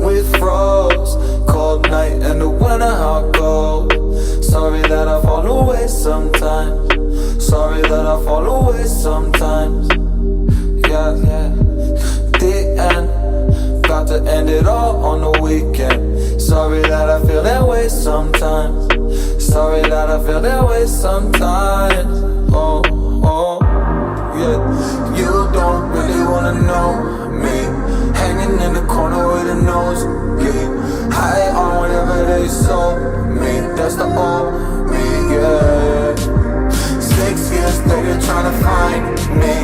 we froze. Cold night in the winter, how it goes. Sorry that I fall away sometimes. Sorry that I fall away sometimes. Yeah, the end. Got to end it all on the weekend. Sorry that I feel that way sometimes. Sorry that I feel that way sometimes. Oh, yeah. You don't really wanna know me. Hanging in the corner with a nosebleed. High on whatever they sold me. That's the old me, yeah. 6 years later trying to find me.